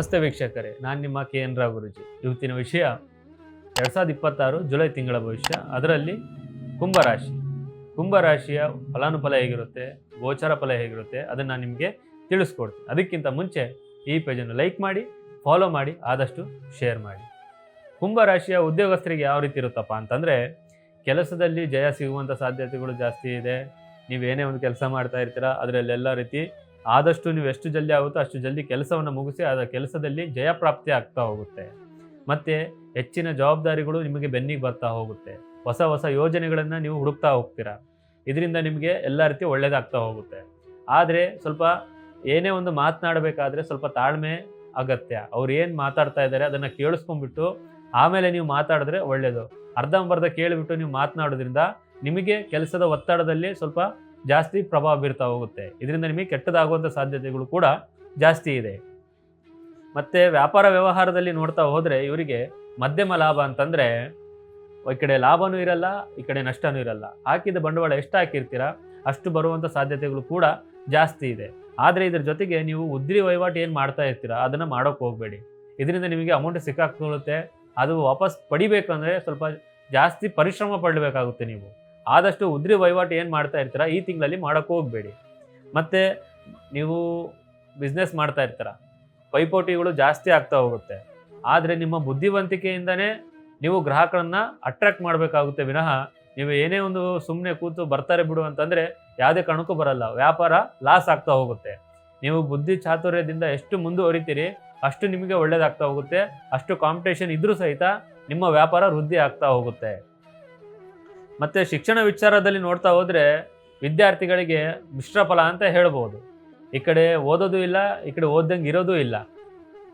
ನಮಸ್ತೆ ವೀಕ್ಷಕರೇ, ನಾನು ನಿಮ್ಮ KN ರಾವ್ ಗುರೂಜಿ. ಇವತ್ತಿನ ವಿಷಯ 2026 ಜುಲೈ ತಿಂಗಳ ಭವಿಷ್ಯ. ಅದರಲ್ಲಿ ಕುಂಭರಾಶಿಯ ಫಲಾನುಫಲ ಹೇಗಿರುತ್ತೆ, ಗೋಚರ ಫಲ ಹೇಗಿರುತ್ತೆ ಅದನ್ನು ನಾನು ನಿಮಗೆ ತಿಳಿಸ್ಕೊಡ್ತೀನಿ. ಅದಕ್ಕಿಂತ ಮುಂಚೆ ಈ ಪೇಜನ್ನು ಲೈಕ್ ಮಾಡಿ, ಫಾಲೋ ಮಾಡಿ, ಆದಷ್ಟು ಶೇರ್ ಮಾಡಿ. ಕುಂಭರಾಶಿಯ ಉದ್ಯೋಗಸ್ಥರಿಗೆ ಯಾವ ರೀತಿ ಇರುತ್ತಪ್ಪ ಅಂತಂದರೆ, ಕೆಲಸದಲ್ಲಿ ಜಯ ಸಿಗುವಂಥ ಸಾಧ್ಯತೆಗಳು ಜಾಸ್ತಿ ಇದೆ. ನೀವೇನೇ ಒಂದು ಕೆಲಸ ಮಾಡ್ತಾ ಇರ್ತೀರ, ಅದರಲ್ಲೆಲ್ಲ ರೀತಿ ಆದಷ್ಟು ನೀವು ಎಷ್ಟು ಜಲ್ದಿ ಆಗುತ್ತೋ ಅಷ್ಟು ಜಲ್ದಿ ಕೆಲಸವನ್ನು ಮುಗಿಸಿ ಆ ಕೆಲಸದಲ್ಲಿ ಜಯ ಪ್ರಾಪ್ತಿ ಆಗ್ತಾ ಹೋಗುತ್ತೆ. ಮತ್ತು ಹೆಚ್ಚಿನ ಜವಾಬ್ದಾರಿಗಳು ನಿಮಗೆ ಬೆನ್ನಿಗೆ ಬರ್ತಾ ಹೋಗುತ್ತೆ. ಹೊಸ ಹೊಸ ಯೋಜನೆಗಳನ್ನು ನೀವು ಹುಡುಕ್ತಾ ಹೋಗ್ತೀರಾ. ಇದರಿಂದ ನಿಮಗೆ ಎಲ್ಲ ರೀತಿ ಒಳ್ಳೆಯದಾಗ್ತಾ ಹೋಗುತ್ತೆ. ಆದರೆ ಸ್ವಲ್ಪ ಏನೇ ಒಂದು ಮಾತನಾಡಬೇಕಾದ್ರೆ ಸ್ವಲ್ಪ ತಾಳ್ಮೆ ಅಗತ್ಯ. ಅವ್ರು ಏನು ಮಾತಾಡ್ತಾ ಇದ್ದಾರೆ ಅದನ್ನು ಕೇಳಿಸ್ಕೊಂಡ್ಬಿಟ್ಟು ಆಮೇಲೆ ನೀವು ಮಾತಾಡಿದ್ರೆ ಒಳ್ಳೆಯದು. ಅರ್ಧಂಬರ್ಧ ಕೇಳಿಬಿಟ್ಟು ನೀವು ಮಾತನಾಡೋದ್ರಿಂದ ನಿಮಗೆ ಕೆಲಸದ ಒತ್ತಡದಲ್ಲಿ ಸ್ವಲ್ಪ ಜಾಸ್ತಿ ಪ್ರಭಾವ ಬೀರ್ತಾ ಹೋಗುತ್ತೆ. ಇದರಿಂದ ನಿಮಗೆ ಕೆಟ್ಟದಾಗುವಂಥ ಸಾಧ್ಯತೆಗಳು ಕೂಡ ಜಾಸ್ತಿ ಇದೆ. ಮತ್ತು ವ್ಯಾಪಾರ ವ್ಯವಹಾರದಲ್ಲಿ ನೋಡ್ತಾ ಹೋದರೆ ಇವರಿಗೆ ಮಧ್ಯಮ ಲಾಭ ಅಂತಂದರೆ, ಈ ಕಡೆ ಲಾಭನೂ ಇರಲ್ಲ, ಈ ಕಡೆ ನಷ್ಟನೂ ಇರಲ್ಲ. ಹಾಕಿದ ಬಂಡವಾಳ ಎಷ್ಟು ಹಾಕಿರ್ತೀರಾ ಅಷ್ಟು ಬರುವಂಥ ಸಾಧ್ಯತೆಗಳು ಕೂಡ ಜಾಸ್ತಿ ಇದೆ. ಆದರೆ ಇದ್ರ ಜೊತೆಗೆ ನೀವು ಉದ್ರಿ ವಹಿವಾಟು ಏನು ಮಾಡ್ತಾ ಇರ್ತೀರಾ ಅದನ್ನು ಮಾಡೋಕ್ಕೆ ಹೋಗಬೇಡಿ. ಇದರಿಂದ ನಿಮಗೆ ಅಮೌಂಟ್ ಸಿಕ್ಕಾಕೊಳ್ಳುತ್ತೆ. ಅದು ವಾಪಸ್ ಪಡಿಬೇಕಂದ್ರೆ ಸ್ವಲ್ಪ ಜಾಸ್ತಿ ಪರಿಶ್ರಮ ಪಡಬೇಕಾಗುತ್ತೆ. ನೀವು ಆದಷ್ಟು ಉದ್ರಿ ವಹಿವಾಟು ಏನು ಮಾಡ್ತಾ ಇರ್ತೀರ ಈ ತಿಂಗಳಲ್ಲಿ ಮಾಡೋಕ್ಕೆ ಹೋಗಬೇಡಿ. ಮತ್ತು ನೀವು ಬಿಸ್ನೆಸ್ ಮಾಡ್ತಾ ಇರ್ತೀರ, ಪೈಪೋಟಿಗಳು ಜಾಸ್ತಿ ಆಗ್ತಾ ಹೋಗುತ್ತೆ. ಆದರೆ ನಿಮ್ಮ ಬುದ್ಧಿವಂತಿಕೆಯಿಂದನೇ ನೀವು ಗ್ರಾಹಕರನ್ನು ಅಟ್ರಾಕ್ಟ್ ಮಾಡಬೇಕಾಗುತ್ತೆ ವಿನಃ ನೀವು ಏನೇ ಒಂದು ಸುಮ್ಮನೆ ಕೂತು ಬರ್ತಾರೆ ಬಿಡು ಅಂತಂದರೆ ಯಾವುದೇ ಕಾರಣಕ್ಕೂ ಬರಲ್ಲ. ವ್ಯಾಪಾರ ಲಾಸ್ ಆಗ್ತಾ ಹೋಗುತ್ತೆ. ನೀವು ಬುದ್ಧಿ ಚಾತುರ್ಯದಿಂದ ಎಷ್ಟು ಮುಂದುವರಿತೀರಿ ಅಷ್ಟು ನಿಮಗೆ ಒಳ್ಳೆಯದಾಗ್ತಾ ಹೋಗುತ್ತೆ. ಅಷ್ಟು ಕಾಂಪಿಟೇಷನ್ ಇದ್ರೂ ಸಹಿತ ನಿಮ್ಮ ವ್ಯಾಪಾರ ವೃದ್ಧಿ ಆಗ್ತಾ ಹೋಗುತ್ತೆ. ಮತ್ತು ಶಿಕ್ಷಣ ವಿಚಾರದಲ್ಲಿ ನೋಡ್ತಾ ಹೋದರೆ ವಿದ್ಯಾರ್ಥಿಗಳಿಗೆ ಮಿಶ್ರ ಫಲ ಅಂತ ಹೇಳ್ಬೋದು. ಈ ಕಡೆ ಓದೋದು ಇಲ್ಲ, ಈ ಕಡೆ ಓದ್ದಂಗೆ ಇರೋದು ಇಲ್ಲ.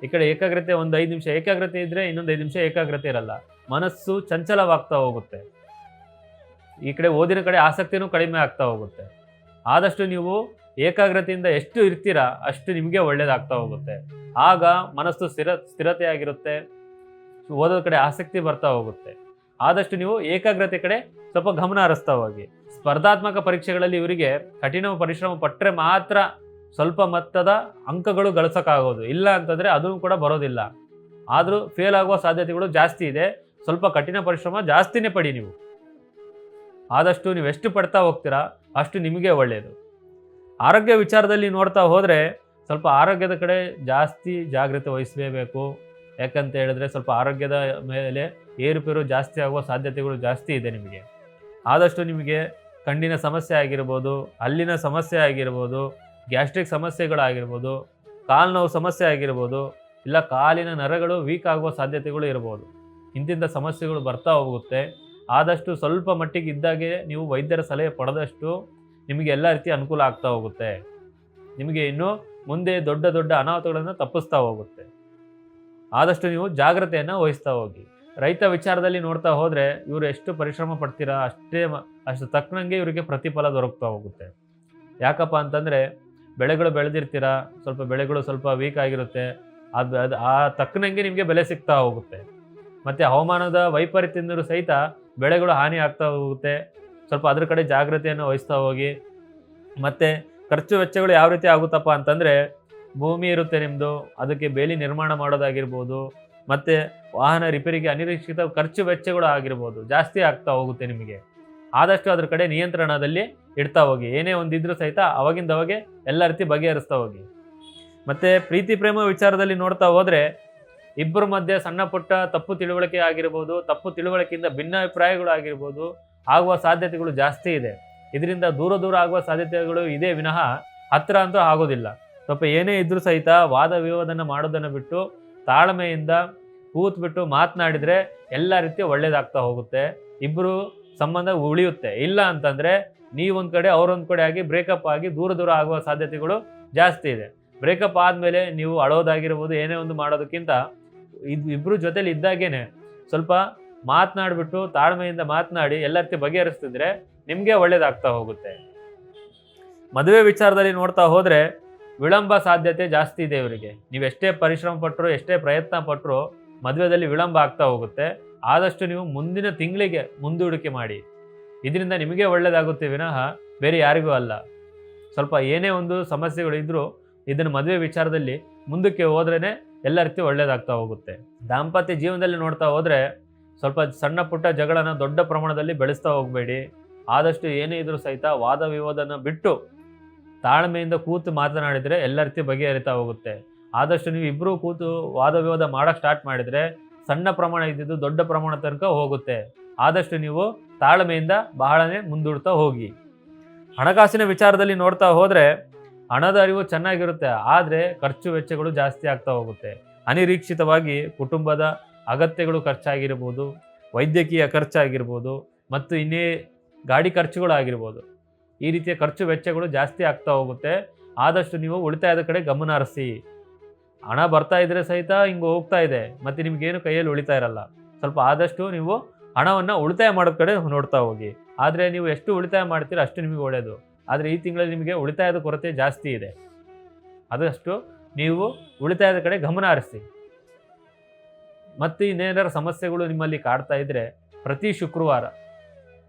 ಈ ಕಡೆ ಏಕಾಗ್ರತೆ ಒಂದು 5 ನಿಮಿಷ ಏಕಾಗ್ರತೆ ಇದ್ದರೆ ಇನ್ನೊಂದು 5 ನಿಮಿಷ ಏಕಾಗ್ರತೆ ಇರಲ್ಲ. ಮನಸ್ಸು ಚಂಚಲವಾಗ್ತಾ ಹೋಗುತ್ತೆ. ಈ ಕಡೆ ಓದಿನ ಕಡೆ ಆಸಕ್ತಿನೂ ಕಡಿಮೆ ಆಗ್ತಾ ಹೋಗುತ್ತೆ. ಆದಷ್ಟು ನೀವು ಏಕಾಗ್ರತೆಯಿಂದ ಎಷ್ಟು ಇರ್ತೀರಾ ಅಷ್ಟು ನಿಮಗೆ ಒಳ್ಳೆಯದಾಗ್ತಾ ಹೋಗುತ್ತೆ. ಆಗ ಮನಸ್ಸು ಸ್ಥಿರತೆಯಾಗಿರುತ್ತೆ, ಓದೋದ ಕಡೆ ಆಸಕ್ತಿ ಬರ್ತಾ ಹೋಗುತ್ತೆ. ಆದಷ್ಟು ನೀವು ಏಕಾಗ್ರತೆ ಕಡೆ ಸ್ವಲ್ಪ ಗಮನ ಹರಿಸ್ತಾ ಹೋಗಿ. ಸ್ಪರ್ಧಾತ್ಮಕ ಪರೀಕ್ಷೆಗಳಲ್ಲಿ ಇವರಿಗೆ ಕಠಿಣ ಪರಿಶ್ರಮ ಪಟ್ಟರೆ ಮಾತ್ರ ಸ್ವಲ್ಪ ಮಟ್ಟದ ಅಂಕಗಳು ಗಳಿಸೋಕ್ಕಾಗೋದು. ಇಲ್ಲ ಅಂತಂದರೆ ಅದೂ ಕೂಡ ಬರೋದಿಲ್ಲ. ಆದರೂ ಫೇಲ್ ಆಗುವ ಸಾಧ್ಯತೆಗಳು ಜಾಸ್ತಿ ಇದೆ. ಸ್ವಲ್ಪ ಕಠಿಣ ಪರಿಶ್ರಮ ಜಾಸ್ತಿನೇ ಪಡಿ ನೀವು. ಆದಷ್ಟು ನೀವು ಎಷ್ಟು ಪಡ್ತಾ ಹೋಗ್ತೀರಾ ಅಷ್ಟು ನಿಮಗೆ ಒಳ್ಳೆಯದು. ಆರೋಗ್ಯ ವಿಚಾರದಲ್ಲಿ ನೋಡ್ತಾ ಹೋದರೆ ಸ್ವಲ್ಪ ಆರೋಗ್ಯದ ಕಡೆ ಜಾಸ್ತಿ ಜಾಗ್ರತೆ ವಹಿಸಲೇಬೇಕು. ಯಾಕಂತ ಹೇಳಿದ್ರೆ ಸ್ವಲ್ಪ ಆರೋಗ್ಯದ ಮೇಲೆ ಏರುಪೇರು ಜಾಸ್ತಿ ಆಗುವ ಸಾಧ್ಯತೆಗಳು ಜಾಸ್ತಿ ಇದೆ ನಿಮಗೆ. ಆದಷ್ಟು ನಿಮಗೆ ಕಣ್ಣಿನ ಸಮಸ್ಯೆ ಆಗಿರ್ಬೋದು, ಹಲ್ಲಿನ ಸಮಸ್ಯೆ ಆಗಿರ್ಬೋದು, ಗ್ಯಾಸ್ಟ್ರಿಕ್ ಸಮಸ್ಯೆಗಳಾಗಿರ್ಬೋದು, ಕಾಲು ನೋವು ಸಮಸ್ಯೆ ಆಗಿರ್ಬೋದು, ಇಲ್ಲ ಕಾಲಿನ ನರಗಳು ವೀಕ್ ಆಗುವ ಸಾಧ್ಯತೆಗಳು ಇರ್ಬೋದು. ಇಂತಿಂಥ ಸಮಸ್ಯೆಗಳು ಬರ್ತಾ ಹೋಗುತ್ತೆ. ಆದಷ್ಟು ಸ್ವಲ್ಪ ಮಟ್ಟಿಗೆ ಇದ್ದಾಗೆ ನೀವು ವೈದ್ಯರ ಸಲಹೆ ಪಡೆದಷ್ಟು ನಿಮಗೆ ಎಲ್ಲ ರೀತಿ ಅನುಕೂಲ ಆಗ್ತಾ ಹೋಗುತ್ತೆ. ನಿಮಗೆ ಇನ್ನೂ ಮುಂದೆ ದೊಡ್ಡ ದೊಡ್ಡ ಅನಾಹುತಗಳನ್ನು ತಪ್ಪಿಸ್ತಾ ಹೋಗುತ್ತೆ. ಆದಷ್ಟು ನೀವು ಜಾಗ್ರತೆಯನ್ನು ವಹಿಸ್ತಾ ಹೋಗಿ. ರೈತ ವಿಚಾರದಲ್ಲಿ ನೋಡ್ತಾ ಹೋದರೆ ಇವರು ಎಷ್ಟು ಪರಿಶ್ರಮ ಪಡ್ತೀರಾ ಅಷ್ಟು ತಕ್ಕನಂಗೆ ಇವರಿಗೆ ಪ್ರತಿಫಲ ದೊರಕ್ತಾ ಹೋಗುತ್ತೆ. ಯಾಕಪ್ಪ ಅಂತಂದರೆ ಬೆಳೆಗಳು ಬೆಳೆದಿರ್ತೀರಾ, ಸ್ವಲ್ಪ ಬೆಳೆಗಳು ಸ್ವಲ್ಪ ವೀಕ್ ಆಗಿರುತ್ತೆ. ಅದು ಆ ತಕ್ಕನಂಗೆ ನಿಮಗೆ ಬೆಲೆ ಸಿಗ್ತಾ ಹೋಗುತ್ತೆ. ಮತ್ತು ಹವಾಮಾನದ ವೈಪರೀತ್ಯದಿಂದಲೂ ಸಹಿತ ಬೆಳೆಗಳು ಹಾನಿ ಆಗ್ತಾ ಹೋಗುತ್ತೆ. ಸ್ವಲ್ಪ ಅದ್ರ ಕಡೆ ಜಾಗ್ರತೆಯನ್ನು ವಹಿಸ್ತಾ ಹೋಗಿ. ಮತ್ತು ಖರ್ಚು ವೆಚ್ಚಗಳು ಯಾವ ರೀತಿ ಆಗುತ್ತಪ್ಪ ಅಂತಂದರೆ, ಭೂಮಿ ಇರುತ್ತೆ ನಿಮ್ಮದು, ಅದಕ್ಕೆ ಬೇಲಿ ನಿರ್ಮಾಣ ಮಾಡೋದಾಗಿರ್ಬೋದು, ಮತ್ತು ವಾಹನ ರಿಪೇರಿಗೆ ಅನಿರೀಕ್ಷಿತ ಖರ್ಚು ವೆಚ್ಚಗಳು ಆಗಿರ್ಬೋದು, ಜಾಸ್ತಿ ಆಗ್ತಾ ಹೋಗುತ್ತೆ ನಿಮಗೆ. ಆದಷ್ಟು ಅದ್ರ ಕಡೆ ನಿಯಂತ್ರಣದಲ್ಲಿ ಇಡ್ತಾ ಹೋಗಿ. ಏನೇ ಒಂದಿದ್ರೂ ಸಹಿತ ಅವಾಗಿಂದವಾಗೆ ಎಲ್ಲ ರೀತಿ ಬಗೆಹರಿಸ್ತಾ ಹೋಗಿ. ಮತ್ತು ಪ್ರೀತಿ ಪ್ರೇಮ ವಿಚಾರದಲ್ಲಿ ನೋಡ್ತಾ ಹೋದರೆ ಇಬ್ಬರ ಮಧ್ಯೆ ಸಣ್ಣ ಪುಟ್ಟ ತಪ್ಪು ತಿಳುವಳಿಕೆ ಆಗಿರ್ಬೋದು, ತಪ್ಪು ತಿಳುವಳಿಕೆಯಿಂದ ಭಿನ್ನಾಭಿಪ್ರಾಯಗಳು ಆಗಿರ್ಬೋದು ಆಗುವ ಸಾಧ್ಯತೆಗಳು ಜಾಸ್ತಿ ಇದೆ. ಇದರಿಂದ ದೂರ ಆಗುವ ಸಾಧ್ಯತೆಗಳು ಇದೆ ವಿನಃ ಹತ್ತಿರ ಅಂತೂ ಆಗೋದಿಲ್ಲ. ಸ್ವಲ್ಪ ಏನೇ ಇದ್ರೂ ಸಹಿತ ವಾದ ವಿವಾದನ ಮಾಡೋದನ್ನು ಬಿಟ್ಟು ತಾಳ್ಮೆಯಿಂದ ಕೂತ್ಬಿಟ್ಟು ಮಾತನಾಡಿದರೆ ಎಲ್ಲ ರೀತಿ ಒಳ್ಳೇದಾಗ್ತಾ ಹೋಗುತ್ತೆ. ಇಬ್ಬರು ಸಂಬಂಧ ಉಳಿಯುತ್ತೆ. ಇಲ್ಲ ಅಂತಂದರೆ ನೀವೊಂದು ಕಡೆ ಅವರೊಂದು ಕಡೆ ಆಗಿ ಬ್ರೇಕಪ್ ಆಗಿ ದೂರ ಆಗುವ ಸಾಧ್ಯತೆಗಳು ಜಾಸ್ತಿ ಇದೆ. ಬ್ರೇಕಪ್ ಆದಮೇಲೆ ನೀವು ಅಳೋದಾಗಿರ್ಬೋದು, ಏನೇ ಒಂದು ಮಾಡೋದಕ್ಕಿಂತ ಇಬ್ಬರು ಜೊತೆಲಿ ಇದ್ದಾಗೇನೆ ಸ್ವಲ್ಪ ಮಾತನಾಡಿಬಿಟ್ಟು ತಾಳ್ಮೆಯಿಂದ ಮಾತನಾಡಿ ಎಲ್ಲ ರೀತಿ ಬಗೆಹರಿಸ್ತಿದ್ರೆ ನಿಮಗೆ ಒಳ್ಳೇದಾಗ್ತಾ ಹೋಗುತ್ತೆ. ಮದುವೆ ವಿಚಾರದಲ್ಲಿ ನೋಡ್ತಾ ಹೋದರೆ ವಿಳಂಬ ಸಾಧ್ಯತೆ ಜಾಸ್ತಿ ಇದೆ ಇವರಿಗೆ. ನೀವು ಎಷ್ಟೇ ಪರಿಶ್ರಮ ಪಟ್ಟರು, ಎಷ್ಟೇ ಪ್ರಯತ್ನ ಪಟ್ಟರು ಮದುವೆಯಲ್ಲಿ ವಿಳಂಬ ಆಗ್ತಾ ಹೋಗುತ್ತೆ. ಆದಷ್ಟು ನೀವು ಮುಂದಿನ ತಿಂಗಳಿಗೆ ಮುಂದೂಡಿಕೆ ಮಾಡಿ. ಇದರಿಂದ ನಿಮಗೆ ಒಳ್ಳೆಯದಾಗುತ್ತೆ ವಿನಃ ಬೇರೆ ಯಾರಿಗೂ ಅಲ್ಲ. ಸ್ವಲ್ಪ ಏನೇ ಒಂದು ಸಮಸ್ಯೆಗಳಿದ್ರೂ ಇದನ್ನು ಮದುವೆ ವಿಚಾರದಲ್ಲಿ ಮುಂದಕ್ಕೆ ಹೋದ್ರೇ ಎಲ್ಲ ರೀತಿ ಒಳ್ಳೇದಾಗ್ತಾ ಹೋಗುತ್ತೆ. ದಾಂಪತ್ಯ ಜೀವನದಲ್ಲಿ ನೋಡ್ತಾ ಹೋದರೆ ಸ್ವಲ್ಪ ಸಣ್ಣ ಪುಟ್ಟ ಜಗಳನ ದೊಡ್ಡ ಪ್ರಮಾಣದಲ್ಲಿ ಬೆಳೆಸ್ತಾ ಹೋಗಬೇಡಿ. ಆದಷ್ಟು ಏನೇ ಇದ್ರೂ ಸಹಿತ ವಾದ ವಿವಾದನ ಬಿಟ್ಟು ತಾಳ್ಮೆಯಿಂದ ಕೂತು ಮಾತನಾಡಿದರೆ ಎಲ್ಲ ರೀತಿ ಬಗೆಹರಿತಾ ಹೋಗುತ್ತೆ. ಆದಷ್ಟು ನೀವು ಇಬ್ಬರೂ ಕೂತು ವಾದ ವಿವಾದ ಮಾಡೋಕ್ಕೆ ಸ್ಟಾರ್ಟ್ ಮಾಡಿದರೆ ಸಣ್ಣ ಪ್ರಮಾಣ ಇದ್ದಿದ್ದು ದೊಡ್ಡ ಪ್ರಮಾಣ ತನಕ ಹೋಗುತ್ತೆ. ಆದಷ್ಟು ನೀವು ತಾಳ್ಮೆಯಿಂದ ಬಹಳನೇ ಮುಂದೂಡ್ತಾ ಹೋಗಿ. ಹಣಕಾಸಿನ ವಿಚಾರದಲ್ಲಿ ನೋಡ್ತಾ ಹೋದರೆ ಹಣದ ಅರಿವು ಚೆನ್ನಾಗಿರುತ್ತೆ, ಆದರೆ ಖರ್ಚು ವೆಚ್ಚಗಳು ಜಾಸ್ತಿ ಆಗ್ತಾ ಹೋಗುತ್ತೆ. ಅನಿರೀಕ್ಷಿತವಾಗಿ ಕುಟುಂಬದ ಅಗತ್ಯಗಳು ಖರ್ಚಾಗಿರ್ಬೋದು, ವೈದ್ಯಕೀಯ ಖರ್ಚಾಗಿರ್ಬೋದು, ಮತ್ತು ಇನ್ನೇ ಗಾಡಿ ಖರ್ಚುಗಳಾಗಿರ್ಬೋದು. ಈ ರೀತಿಯ ಖರ್ಚು ವೆಚ್ಚಗಳು ಜಾಸ್ತಿ ಆಗ್ತಾ ಹೋಗುತ್ತೆ. ಆದಷ್ಟು ನೀವು ಉಳಿತಾಯದ ಕಡೆ ಗಮನ ಹರಿಸಿ. ಹಣ ಬರ್ತಾ ಇದ್ರೆ ಸಹಿತ ಹಿಂಗೆ ಹೋಗ್ತಾ ಇದೆ, ಮತ್ತು ನಿಮಗೇನು ಕೈಯಲ್ಲಿ ಉಳಿತಾ ಇರಲ್ಲ. ಸ್ವಲ್ಪ ಆದಷ್ಟು ನೀವು ಹಣವನ್ನು ಉಳಿತಾಯ ಮಾಡೋದ ಕಡೆ ನೋಡ್ತಾ ಹೋಗಿ. ಆದರೆ ನೀವು ಎಷ್ಟು ಉಳಿತಾಯ ಮಾಡ್ತೀರೋ ಅಷ್ಟು ನಿಮಗೆ ಒಳ್ಳೆಯದು. ಆದರೆ ಈ ತಿಂಗಳಲ್ಲಿ ನಿಮಗೆ ಉಳಿತಾಯದ ಕೊರತೆ ಜಾಸ್ತಿ ಇದೆ. ಆದಷ್ಟು ನೀವು ಉಳಿತಾಯದ ಕಡೆ ಗಮನ ಹರಿಸಿ. ಮತ್ತು ಇನ್ನೇನಾರು ಸಮಸ್ಯೆಗಳು ನಿಮ್ಮಲ್ಲಿ ಕಾಡ್ತಾ ಇದ್ದರೆ ಪ್ರತಿ ಶುಕ್ರವಾರ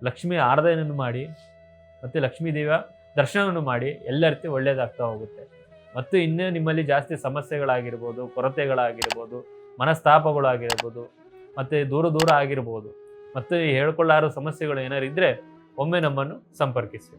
ಲಕ್ಷ್ಮಿ ಆರಾಧನೆಯನ್ನು ಮಾಡಿ ಮತ್ತು ಲಕ್ಷ್ಮೀ ದೇವಿಯ ದರ್ಶನವನ್ನು ಮಾಡಿ. ಎಲ್ಲ ರೀತಿ ಒಳ್ಳೆಯದಾಗ್ತಾ ಹೋಗುತ್ತೆ. ಮತ್ತು ಇನ್ನೂ ನಿಮ್ಮಲ್ಲಿ ಜಾಸ್ತಿ ಸಮಸ್ಯೆಗಳಾಗಿರ್ಬೋದು, ಕೊರತೆಗಳಾಗಿರ್ಬೋದು, ಮನಸ್ತಾಪಗಳಾಗಿರ್ಬೋದು, ಮತ್ತು ದೂರ ಆಗಿರ್ಬೋದು, ಮತ್ತು ಹೇಳ್ಕೊಳ್ಳಾರೋ ಸಮಸ್ಯೆಗಳು ಏನಾರು ಇದ್ದರೆ ಒಮ್ಮೆ ನಮ್ಮನ್ನು ಸಂಪರ್ಕಿಸಿ.